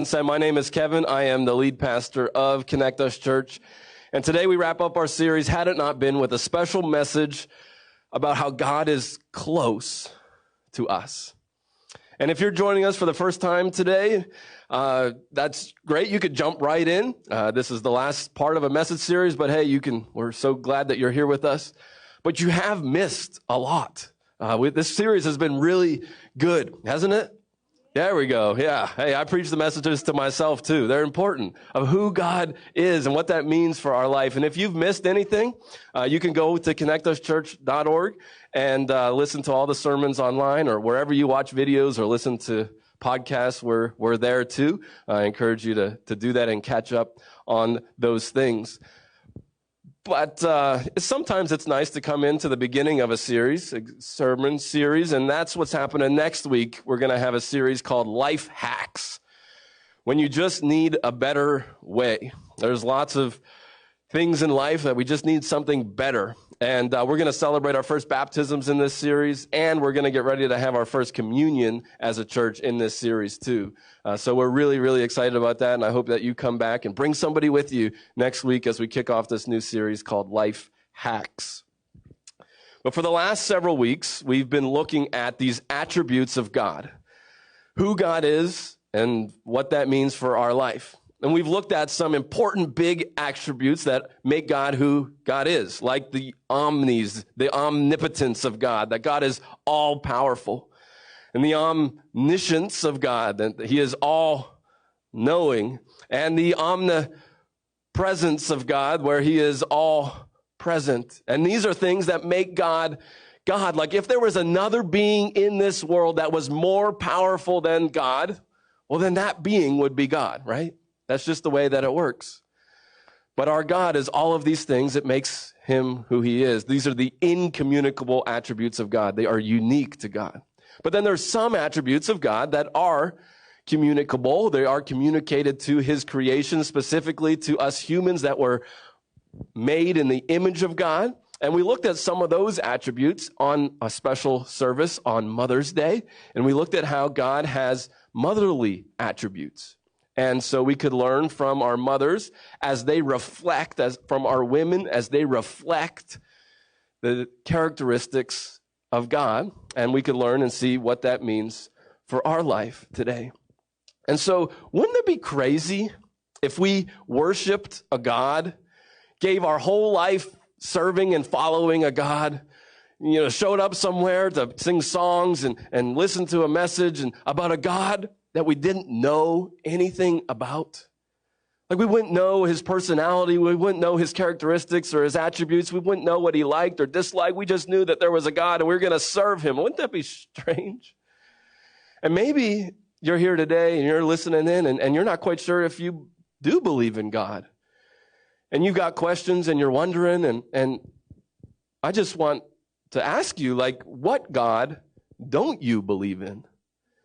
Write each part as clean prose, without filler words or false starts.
My name is Kevin. I am the lead pastor of Connect Us Church. And today we wrap up our series, Had It Not Been, with a special message about how God is close to us. And if you're joining us for the first time today, that's great. You could jump right in. This is the last part of a message series, but hey, we're so glad that you're here with us. But you have missed a lot. This series has been really good, hasn't it? There we go. Yeah. Hey, I preach the messages to myself too. They're important of who God is and what that means for our life. And if you've missed anything, you can go to connectuschurch.org and listen to all the sermons online or wherever you watch videos or listen to podcasts. We're there too. I encourage you to do that and catch up on those things. But sometimes it's nice to come into the beginning of a sermon series, and that's what's happening next week. We're going to have a series called Life Hacks, when you just need a better way. There's lots of things in life that we just need something better. And we're going to celebrate our first baptisms in this series, and we're going to get ready to have our first communion as a church in this series too. So we're really, really excited about that, and I hope that you come back and bring somebody with you next week as we kick off this new series called Life Hacks. But for the last several weeks, we've been looking at these attributes of God, who God is and what that means for our life. And we've looked at some important big attributes that make God who God is, like the omnipotence of God, that God is all-powerful, and the omniscience of God, that he is all-knowing, and the omnipresence of God, where he is all-present. And these are things that make God God. Like if there was another being in this world that was more powerful than God, well, then that being would be God, right? That's just the way that it works. But our God is all of these things that makes him who he is. These are the incommunicable attributes of God. They are unique to God. But then there's some attributes of God that are communicable. They are communicated to his creation, specifically to us humans that were made in the image of God. And we looked at some of those attributes on a special service on Mother's Day. And we looked at how God has motherly attributes. And so we could learn from our mothers as they reflect, from our women as they reflect the characteristics of God. And we could learn and see what that means for our life today. And so wouldn't it be crazy if we worshiped a God, gave our whole life serving and following a God, showed up somewhere to sing songs and listen to a message and about a God that we didn't know anything about? Like we wouldn't know his personality, we wouldn't know his characteristics or his attributes, we wouldn't know what he liked or disliked. We just knew that there was a God and we were going to serve him. Wouldn't that be strange? And maybe you're here today and you're listening in and you're not quite sure if you do believe in God. And you've got questions and you're wondering, and I just want to ask you, like, what God don't you believe in?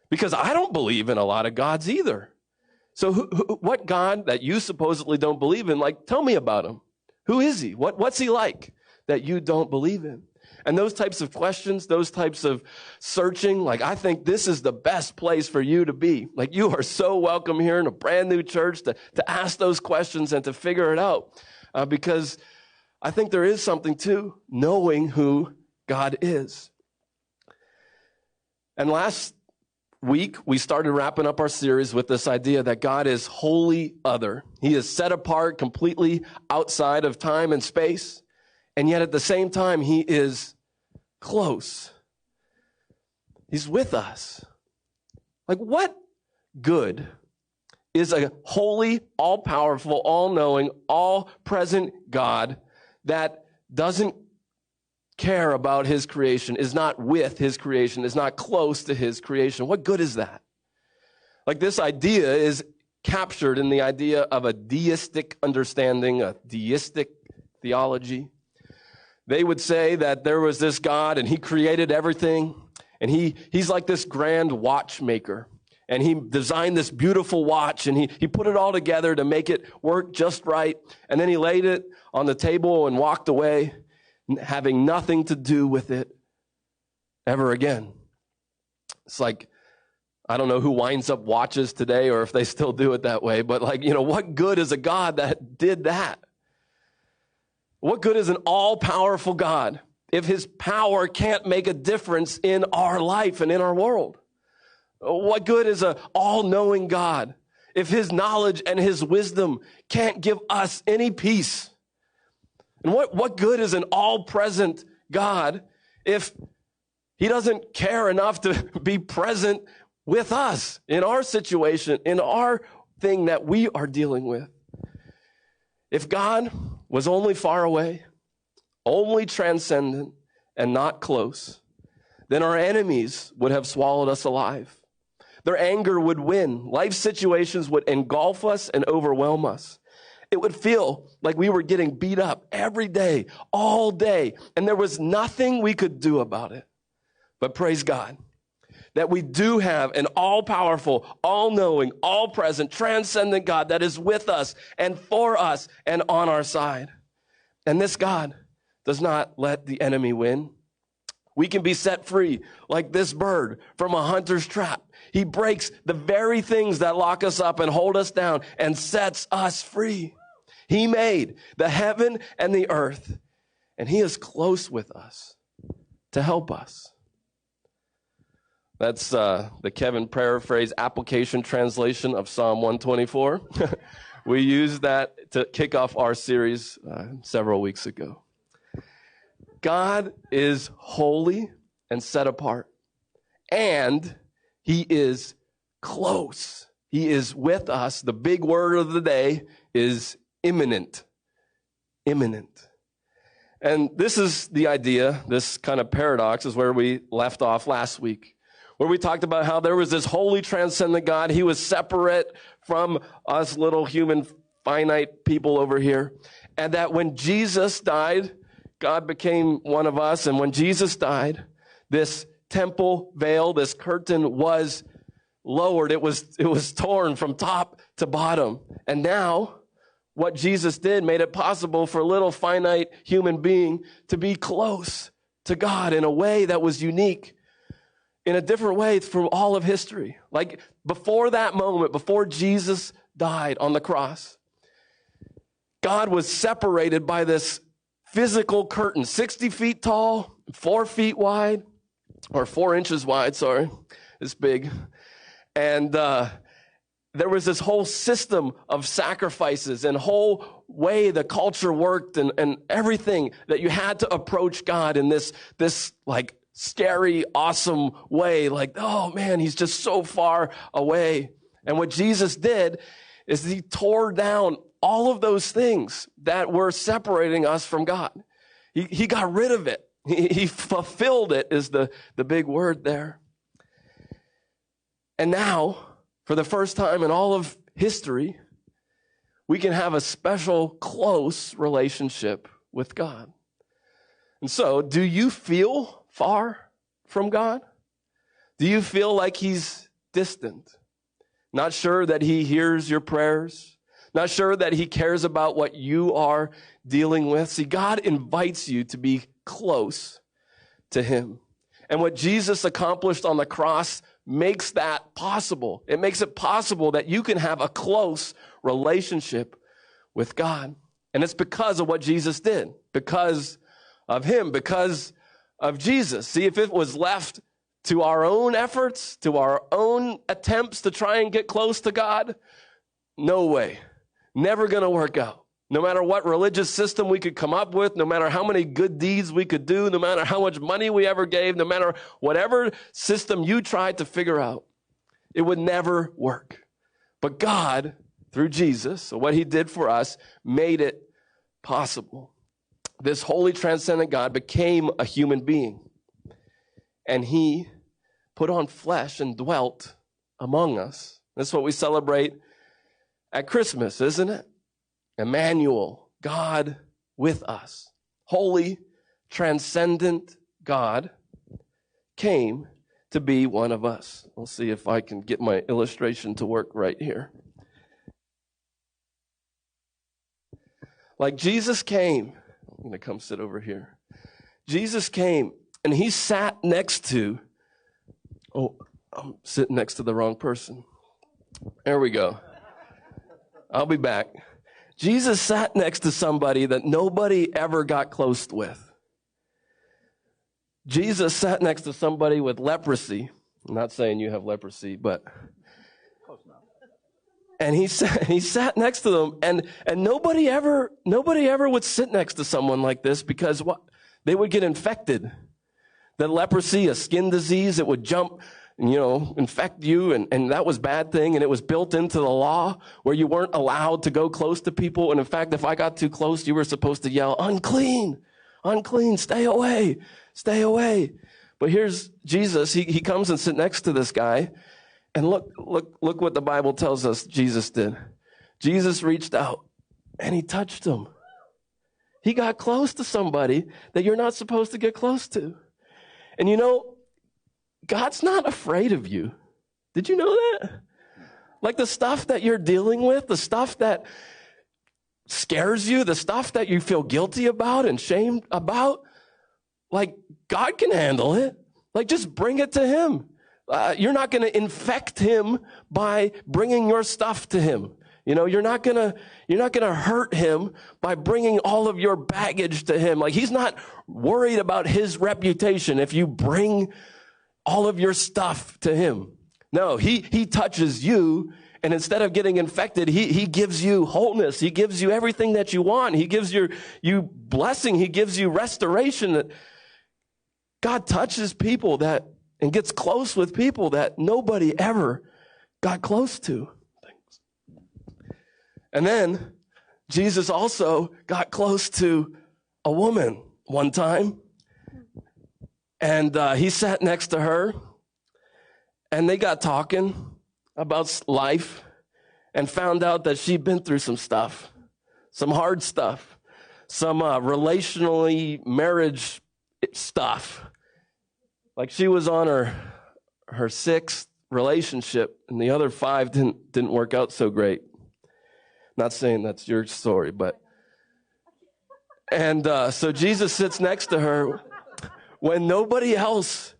Because I don't believe in a lot of gods either. So what God that you supposedly don't believe in, like, tell me about him. Who is he? What's he like that you don't believe in? And those types of questions, those types of searching, like, I think this is the best place for you to be. Like, you are so welcome here in a brand new church to ask those questions and to figure it out. Because I think there is something to knowing who God is. And last week, we started wrapping up our series with this idea that God is wholly other. He is set apart, completely outside of time and space, and yet at the same time, he is close. He's with us. Like, what good is a holy, all-powerful, all-knowing, all-present God that doesn't care about his creation, is not with his creation, is not close to his creation? What good is that? Like, this idea is captured in the idea of a deistic understanding, a deistic theology. They would say that there was this God and he created everything, and he's like this grand watchmaker, and he designed this beautiful watch, and he put it all together to make it work just right, and then he laid it on the table and walked away, having nothing to do with it ever again. It's like I don't know who winds up watches today or if they still do it that way, but what good is a God that did that? What good is an all-powerful God if his power can't make a difference in our life and in our world? What good is an all-knowing God if his knowledge and his wisdom can't give us any peace? And what good is an all-present God if he doesn't care enough to be present with us in our situation, in our thing that we are dealing with? If God was only far away, only transcendent, and not close, then our enemies would have swallowed us alive. Their anger would win. Life situations would engulf us and overwhelm us. It would feel like we were getting beat up every day, all day, and there was nothing we could do about it. But praise God that we do have an all-powerful, all-knowing, all-present, transcendent God that is with us and for us and on our side. And this God does not let the enemy win. We can be set free like this bird from a hunter's trap. He breaks the very things that lock us up and hold us down and sets us free. He made the heaven and the earth, and he is close with us to help us. That's the Kevin paraphrase application translation of Psalm 124. We used that to kick off our series several weeks ago. God is holy and set apart, and he is close. He is with us. The big word of the day is imminent. Imminent. And this is the idea, this kind of paradox is where we left off last week, where we talked about how there was this holy, transcendent God. He was separate from us little human, finite people over here. And that when Jesus died, God became one of us. And when Jesus died, this temple veil, this curtain was lowered. It was torn from top to bottom. And now what Jesus did made it possible for a little finite human being to be close to God in a way that was unique, in a different way from all of history. Like before that moment, before Jesus died on the cross, God was separated by this physical curtain, 60 feet tall, 4 feet wide, or 4 inches wide, sorry, it's big. And there was this whole system of sacrifices and whole way the culture worked and everything that you had to approach God in this like scary, awesome way. Like, oh man, he's just so far away. And what Jesus did is he tore down all of those things that were separating us from God. He got rid of it. He fulfilled it is the big word there. And now, for the first time in all of history, we can have a special, close relationship with God. And so, do you feel far from God? Do you feel like he's distant? Not sure that he hears your prayers? Not sure that he cares about what you are dealing with? See, God invites you to be close to him. And what Jesus accomplished on the cross makes that possible. It makes it possible that you can have a close relationship with God. And it's because of what Jesus did, because of him, because of Jesus. See, if it was left to our own efforts, to our own attempts to try and get close to God, no way. Never going to work out. No matter what religious system we could come up with, no matter how many good deeds we could do, no matter how much money we ever gave, no matter whatever system you tried to figure out, it would never work. But God, through Jesus, so what he did for us, made it possible. This holy, transcendent God became a human being, and he put on flesh and dwelt among us. That's what we celebrate at Christmas, isn't it? Emmanuel, God with us. Holy, transcendent God came to be one of us. We'll see if I can get my illustration to work right here. Like Jesus came, I'm going to come sit over here. Jesus came and he sat next to, I'm sitting next to the wrong person. There we go. I'll be back. Jesus sat next to somebody that nobody ever got close with. Jesus sat next to somebody with leprosy. I'm not saying you have leprosy, but... And he sat next to them, and nobody ever would sit next to someone like this because they would get infected. The leprosy, a skin disease, it would jump, infect you, and that was a bad thing, and it was built into the law where you weren't allowed to go close to people. And in fact, if I got too close, you were supposed to yell, "Unclean, unclean, stay away, stay away." But here's Jesus. He comes and sits next to this guy. And look what the Bible tells us Jesus did. Jesus reached out and he touched him. He got close to somebody that you're not supposed to get close to. And God's not afraid of you. Did you know that? Like the stuff that you're dealing with, the stuff that scares you, the stuff that you feel guilty about and shamed about, like God can handle it. Like just bring it to him. You're not going to infect him by bringing your stuff to him. You're not going to hurt him by bringing all of your baggage to him. Like he's not worried about his reputation if you bring all of your stuff to him. No, he touches you, and instead of getting infected, he gives you wholeness. He gives you everything that you want. He gives you blessing. He gives you restoration. God touches people and gets close with people that nobody ever got close to. And then Jesus also got close to a woman one time. And he sat next to her. And they got talking about life and found out that she'd been through some stuff, some hard stuff, some relationally marriage stuff. Like she was on her sixth relationship, and the other five didn't work out so great. Not saying that's your story, but so Jesus sits next to her when nobody else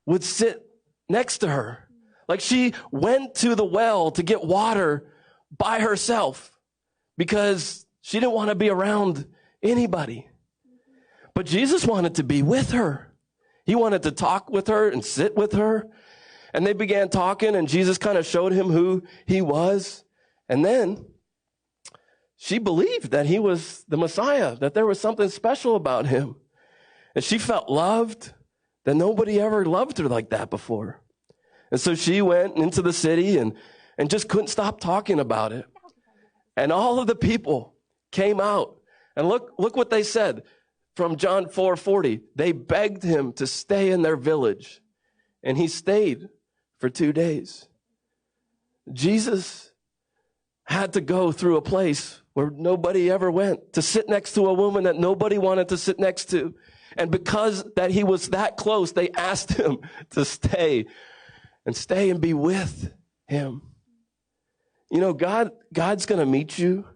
would sit next to her. Like she went to the well to get water by herself because she didn't want to be around anybody. But Jesus wanted to be with her. He wanted to talk with her and sit with her. And they began talking, and Jesus kind of showed him who he was. And then she believed that he was the Messiah, that there was something special about him. And she felt loved, that nobody ever loved her like that before. And so she went into the city and just couldn't stop talking about it. And all of the people came out. And look what they said. From John 4:40, they begged him to stay in their village, and he stayed for 2 days. Jesus had to go through a place where nobody ever went, to sit next to a woman that nobody wanted to sit next to. And because that he was that close, they asked him to stay and be with him. God's going to meet you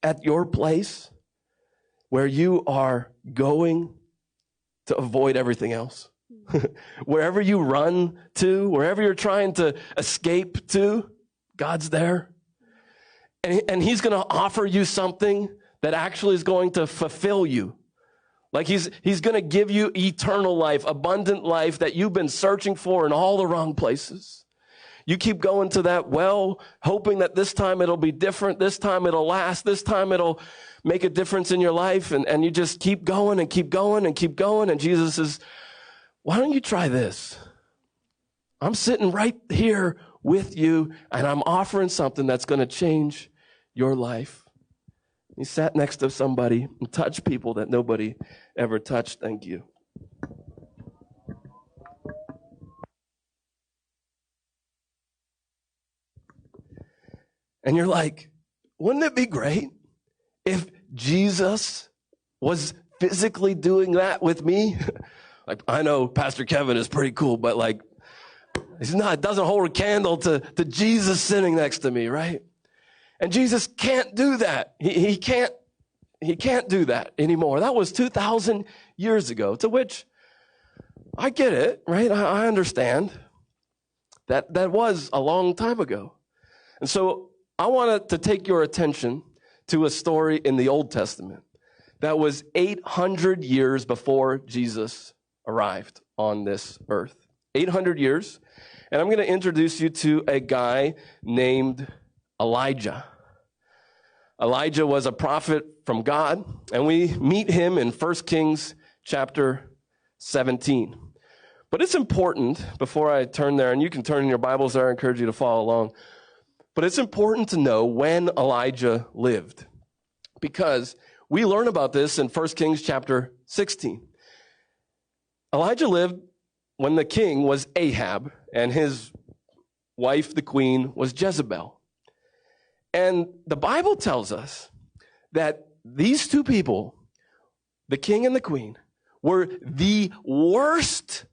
at your place where you are going to avoid everything else. Wherever you run to, wherever you're trying to escape to, God's there. And he's going to offer you something that actually is going to fulfill you. Like he's going to give you eternal life, abundant life that you've been searching for in all the wrong places. You keep going to that well, hoping that this time it'll be different, this time it'll last, this time it'll make a difference in your life, and you just keep going and keep going and keep going. And Jesus says, why don't you try this? I'm sitting right here with you, and I'm offering something that's going to change your life. He sat next to somebody and touched people that nobody ever touched. Thank you. And you're like, wouldn't it be great if Jesus was physically doing that with me? Like, I know Pastor Kevin is pretty cool, but like, it doesn't hold a candle to Jesus sitting next to me, right? And Jesus can't do that. He can't do that anymore. That was 2,000 years ago, to which I get it, right? I understand. That was a long time ago. And so I wanted to take your attention to a story in the Old Testament that was 800 years before Jesus arrived on this earth. 800 years. And I'm going to introduce you to a guy named Elijah. Elijah was a prophet from God, and we meet him in 1 Kings chapter 17. But it's important, before I turn there, and you can turn in your Bibles there, I encourage you to follow along, but it's important to know when Elijah lived, because we learn about this in 1 Kings chapter 16. Elijah lived when the king was Ahab, and his wife, the queen, was Jezebel. And the Bible tells us that these two people, the king and the queen, were the worst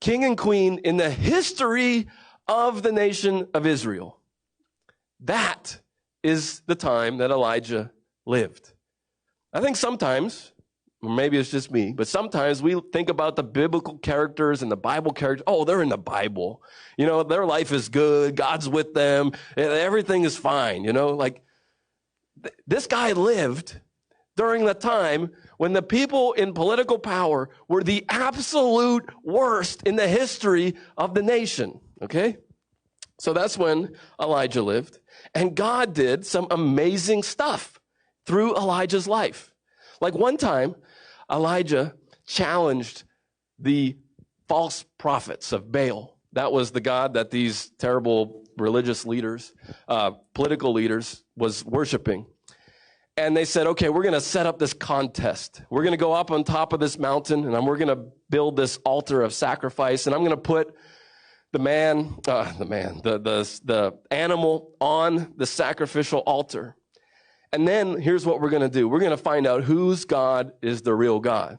king and queen in the history of the nation of Israel. That is the time that Elijah lived. I think sometimes, or maybe it's just me, but sometimes we think about the biblical characters and the Bible characters. Oh, they're in the Bible. You know, their life is good. God's with them. Everything is fine. You know, like this guy lived during the time when the people in political power were the absolute worst in the history of the nation. Okay? So that's when Elijah lived. And God did some amazing stuff through Elijah's life. Like one time, Elijah challenged the false prophets of Baal. That was the god that these terrible religious leaders, political leaders, was worshiping. And they said, okay, we're going to set up this contest. We're going to go up on top of this mountain, and we're going to build this altar of sacrifice, and I'm going to put the animal on the sacrificial altar. And then here's what we're going to do. We're going to find out whose God is the real God.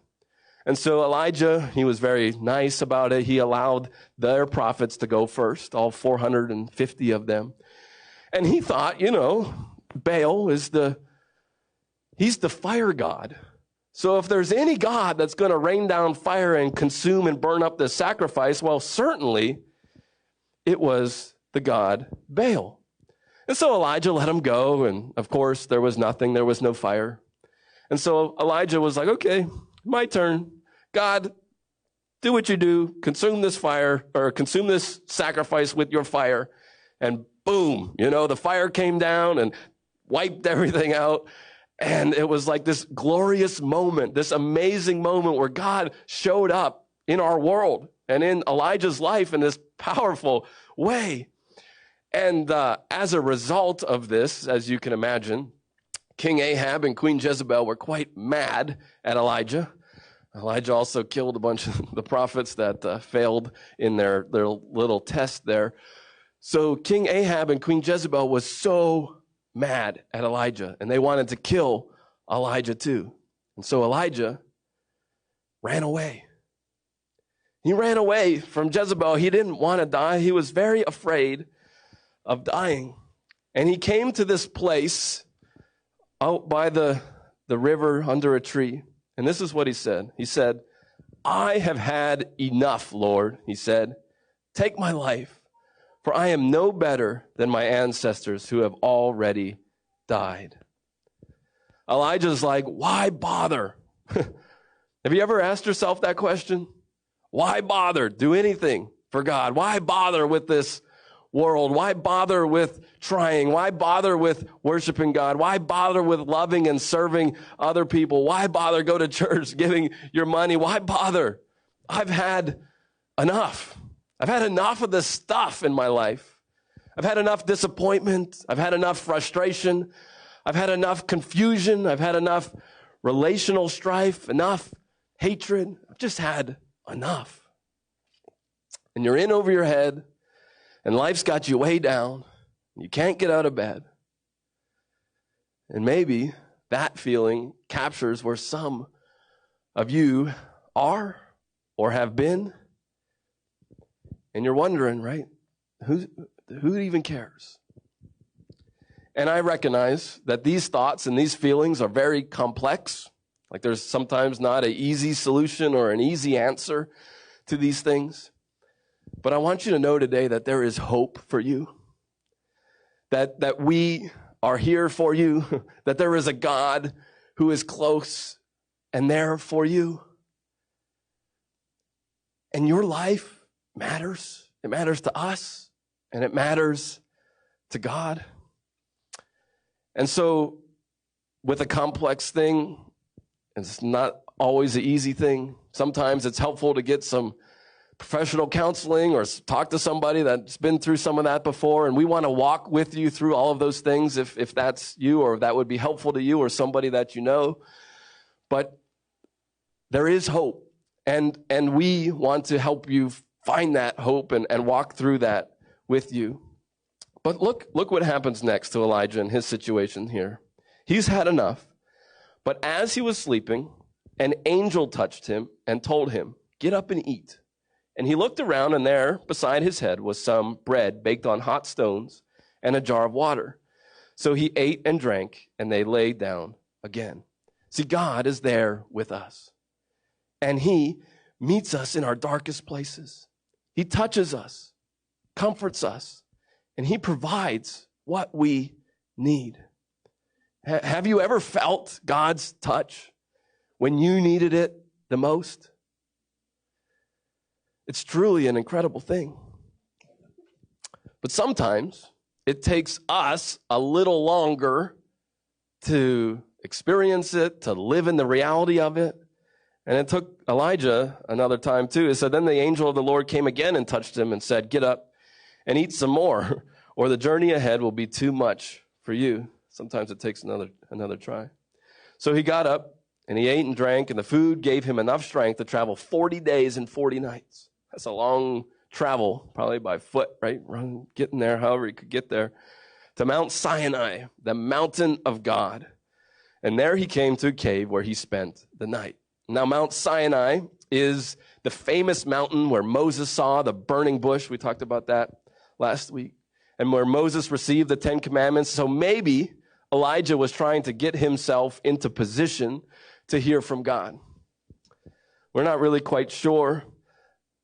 And so Elijah, he was very nice about it. He allowed their prophets to go first, all 450 of them. And he thought, you know, Baal is he's the fire god. So if there's any god that's going to rain down fire and consume and burn up the sacrifice, well, certainly it was the god Baal. And so Elijah let him go, and of course, there was nothing. There was no fire. And so Elijah was like, okay, my turn. God, do what you do. Consume this fire, or consume this sacrifice with your fire. And boom, you know, the fire came down and wiped everything out. And it was like this glorious moment, this amazing moment where God showed up in our world and in Elijah's life in this powerful way. And as a result of this, as you can imagine, King Ahab and Queen Jezebel were quite mad at Elijah. Elijah also killed a bunch of the prophets that failed in their little test there. So King Ahab and Queen Jezebel was so mad at Elijah, and they wanted to kill Elijah too. And so Elijah ran away. He ran away from Jezebel. He didn't want to die. He was very afraid of dying. And he came to this place out by the river under a tree. And this is what he said. He said, I have had enough, Lord, he said. Take my life, for I am no better than my ancestors who have already died. Elijah's like, why bother? Have you ever asked yourself that question? Why bother? Do anything for God. Why bother with this world? Why bother with trying? Why bother with worshiping God? Why bother with loving and serving other people? Why bother go to church, giving your money? Why bother? I've had enough. I've had enough of this stuff in my life. I've had enough disappointment. I've had enough frustration. I've had enough confusion. I've had enough relational strife, enough hatred. I've just had enough. And you're in over your head, and life's got you way down. You can't get out of bed. And maybe that feeling captures where some of you are or have been. And you're wondering, right? Who even cares? And I recognize that these thoughts and these feelings are very complex. Like there's sometimes not an easy solution or an easy answer to these things. But I want you to know today that there is hope for you, that we are here for you, that there is a God who is close and there for you. And your life matters. It matters to us, and it matters to God. And so with a complex thing, it's not always an easy thing. Sometimes it's helpful to get some professional counseling or talk to somebody that's been through some of that before. And we want to walk with you through all of those things if that's you, or if that would be helpful to you or somebody that you know. But there is hope. And we want to help you find that hope and walk through that with you. But look what happens next to Elijah and his situation here. He's had enough. But as he was sleeping, an angel touched him and told him, "Get up and eat." And he looked around, and there beside his head was some bread baked on hot stones and a jar of water. So he ate and drank, and they lay down again. See, God is there with us. And he meets us in our darkest places. He touches us, comforts us, and he provides what we need. Have you ever felt God's touch when you needed it the most? It's truly an incredible thing. But sometimes it takes us a little longer to experience it, to live in the reality of it. And it took Elijah another time too. It said, then the angel of the Lord came again and touched him and said, "Get up and eat some more, or the journey ahead will be too much for you." Sometimes it takes another try. So he got up and he ate and drank, and the food gave him enough strength to travel 40 days and 40 nights. That's a long travel, probably by foot, right? Getting there, however he could get there, to Mount Sinai, the mountain of God. And there he came to a cave where he spent the night. Now, Mount Sinai is the famous mountain where Moses saw the burning bush. We talked about that last week. And where Moses received the 10 Commandments. So maybe Elijah was trying to get himself into position to hear from God. We're not really quite sure.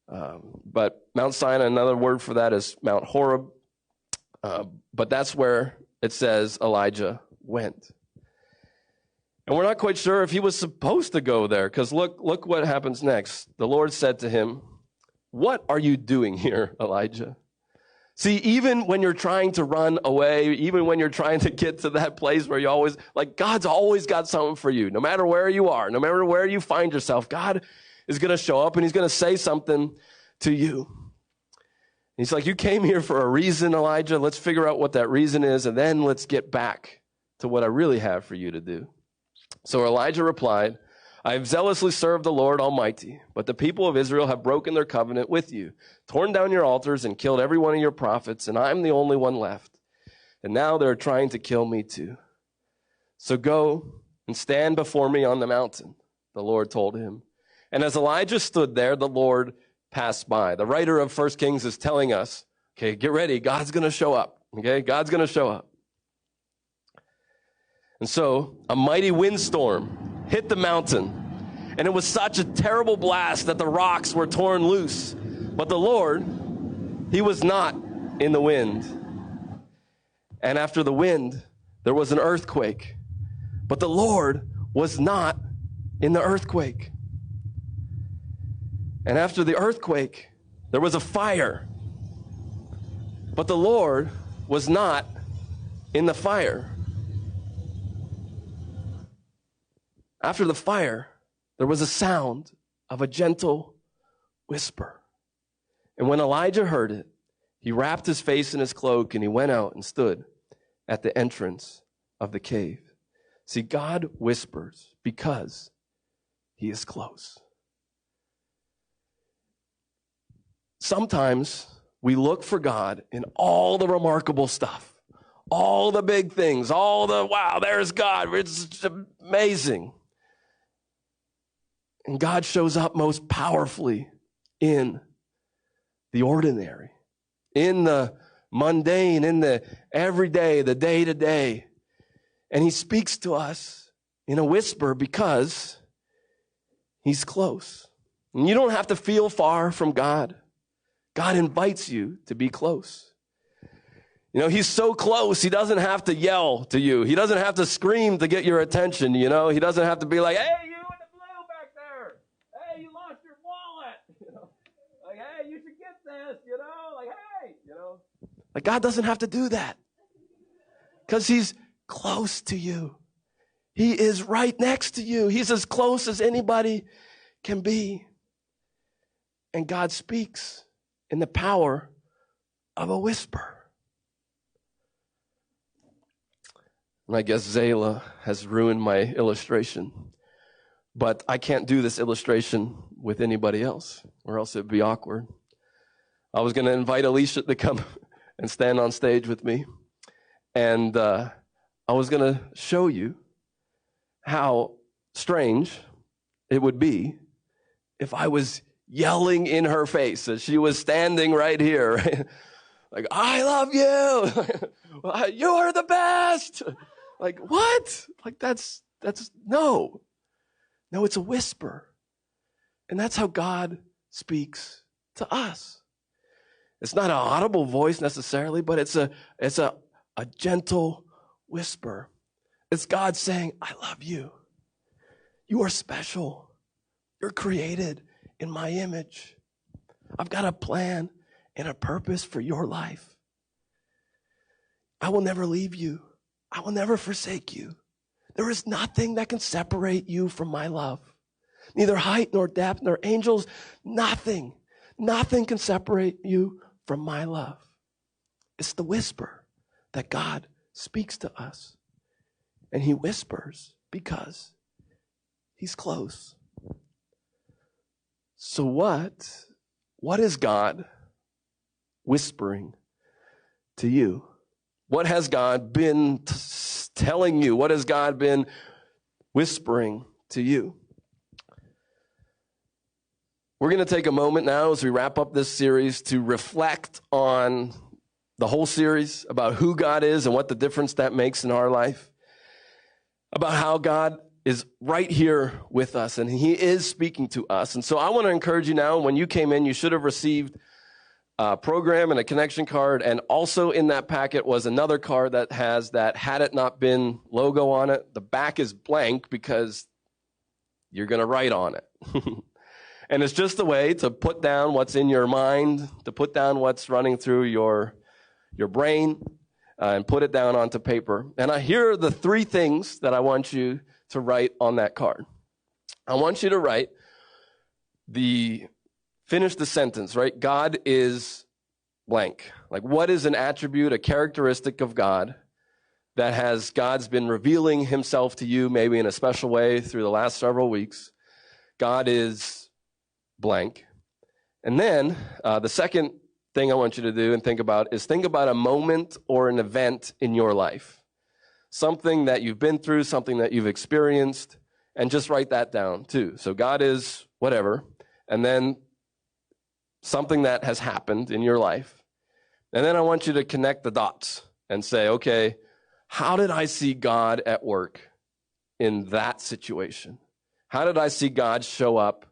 But Mount Sinai, another word for that is Mount Horeb. But that's where it says Elijah went. And we're not quite sure if he was supposed to go there, because look what happens next. The Lord said to him, "What are you doing here, Elijah?" See, even when you're trying to run away, even when you're trying to get to that place where you always, God's always got something for you. No matter where you are, no matter where you find yourself, God is going to show up and he's going to say something to you. He's like, "You came here for a reason, Elijah. Let's figure out what that reason is, and then let's get back to what I really have for you to do." So Elijah replied, "I have zealously served the Lord Almighty, but the people of Israel have broken their covenant with you, torn down your altars, and killed every one of your prophets, and I'm the only one left. And now they're trying to kill me too. So go and stand before me on the mountain," the Lord told him. And as Elijah stood there, the Lord passed by. The writer of 1 Kings is telling us, okay, get ready. God's going to show up. Okay, God's going to show up. And so a mighty windstorm hit the mountain, and it was such a terrible blast that the rocks were torn loose. But the Lord, he was not in the wind. And after the wind, there was an earthquake. But the Lord was not in the earthquake. And after the earthquake, there was a fire. But the Lord was not in the fire. After the fire, there was a sound of a gentle whisper. And when Elijah heard it, he wrapped his face in his cloak and he went out and stood at the entrance of the cave. See, God whispers because he is close. Sometimes we look for God in all the remarkable stuff, all the big things, all the, wow, there's God. It's amazing. And God shows up most powerfully in the ordinary, in the mundane, in the everyday, the day-to-day. And he speaks to us in a whisper because he's close. And you don't have to feel far from God. God invites you to be close. You know, he's so close, he doesn't have to yell to you. He doesn't have to scream to get your attention, you know. He doesn't have to be like, hey, you in the blue back there. Hey, you lost your wallet. You know? Like, hey, you should get this, you know. Like, hey, you know. Like, God doesn't have to do that because he's close to you. He is right next to you. He's as close as anybody can be. And God speaks in the power of a whisper. And I guess Zayla has ruined my illustration. But I can't do this illustration with anybody else, or else it'd be awkward. I was going to invite Alicia to come and stand on stage with me. And I was going to show you how strange it would be if I was yelling in her face as she was standing right here. Right? Like, I love you. You are the best. Like, what? Like, that's no, it's a whisper. And that's how God speaks to us. It's not an audible voice necessarily, but it's a gentle whisper. It's God saying, I love you. You are special. You're created in my image. I've got a plan and a purpose for your life. I will never leave you. I will never forsake you. There is nothing that can separate you from my love. Neither height nor depth nor angels, nothing can separate you from my love. It's the whisper that God speaks to us. And he whispers because he's close. So what is God whispering to you? What has God been telling you? What has God been whispering to you? We're going to take a moment now as we wrap up this series to reflect on the whole series, about who God is and what the difference that makes in our life, about how God is right here with us and he is speaking to us. And so I want to encourage you now, when you came in, you should have received a program and a connection card. And also in that packet was another card that has that Had It Not Been logo on it. The back is blank because you're going to write on it. And it's just a way to put down what's in your mind, to put down what's running through your brain, and put it down onto paper. And here are the 3 things that I want you to write on that card. I want you to write finish the sentence, right? God is blank. Like, what is an attribute, a characteristic of God that God's been revealing himself to you, maybe in a special way through the last several weeks? God is blank. And then the second thing I want you to do and think about is think about a moment or an event in your life. Something that you've been through, something that you've experienced, and just write that down too. So God is whatever, and then something that has happened in your life. And then I want you to connect the dots and say, okay, how did I see God at work in that situation? How did I see God show up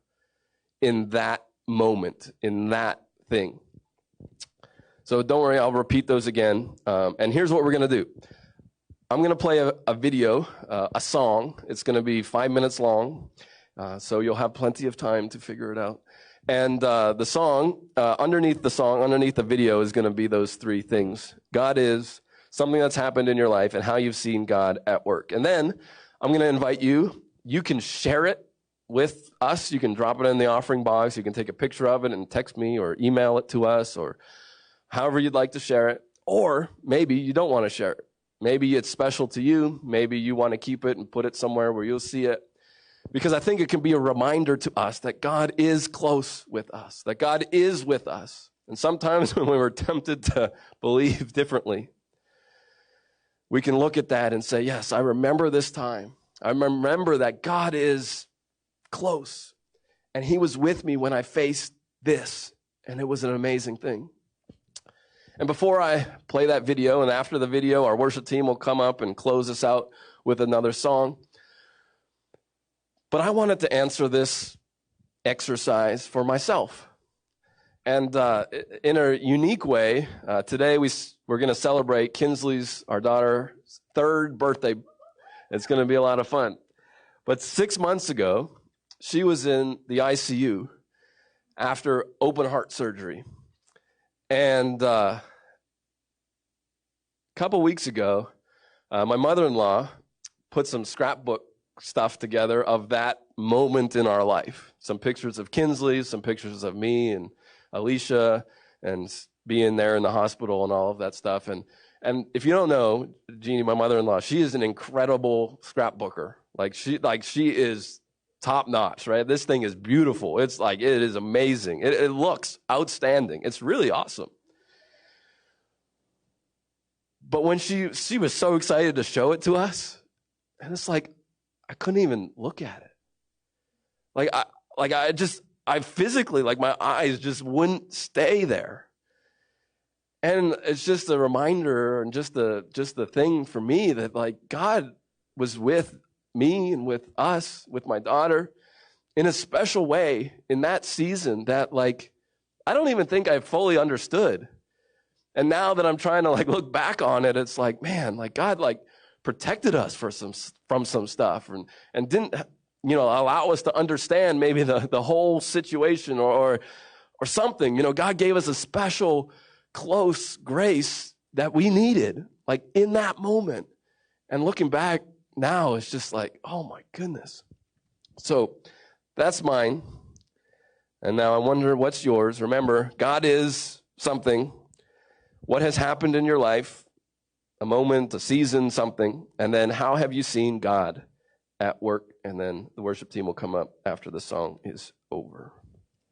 in that moment, in that thing? So don't worry, I'll repeat those again. And here's what we're going to do. I'm going to play a video, a song. It's going to be 5 minutes long, so you'll have plenty of time to figure it out. And the song, underneath the video is going to be those 3 things. God is, something that's happened in your life, and how you've seen God at work. And then I'm going to invite you. You can share it with us. You can drop it in the offering box. You can take a picture of it and text me or email it to us, or however you'd like to share it. Or maybe you don't want to share it. Maybe it's special to you. Maybe you want to keep it and put it somewhere where you'll see it. Because I think it can be a reminder to us that God is close with us, that God is with us. And sometimes when we're tempted to believe differently, we can look at that and say, yes, I remember this time. I remember that God is close. And he was with me when I faced this. And it was an amazing thing. And before I play that video, and after the video, our worship team will come up and close us out with another song. But I wanted to answer this exercise for myself. And in a unique way, today we're going to celebrate Kinsley's, our daughter's, 3rd birthday. It's going to be a lot of fun. But 6 months ago, she was in the ICU after open heart surgery. And a couple weeks ago, my mother-in-law put some scrapbook stuff together of that moment in our life. Some pictures of Kinsley, some pictures of me and Alicia, and being there in the hospital and all of that stuff. And if you don't know, Jeannie, my mother-in-law, she is an incredible scrapbooker. Like she is top notch, right? This thing is beautiful. It's like, it is amazing. It looks outstanding. It's really awesome. But when she was so excited to show it to us, and it's like, I couldn't even look at it. I physically, like, my eyes just wouldn't stay there. And it's just a reminder, and just the thing for me that, like, God was with me and with us, with my daughter, in a special way in that season that, like, I don't even think I fully understood. And now that I'm trying to, like, look back on it, it's like, man, like, God, like, protected us from some stuff, and didn't, allow us to understand maybe the whole situation or something. God gave us a special, close grace that we needed, like, in that moment. And looking back now, it's just like, oh my goodness. So that's mine. And now I wonder, what's yours? Remember, God is something. What has happened in your life? A moment, a season, something. And then how have you seen God at work? And then the worship team will come up after the song is over.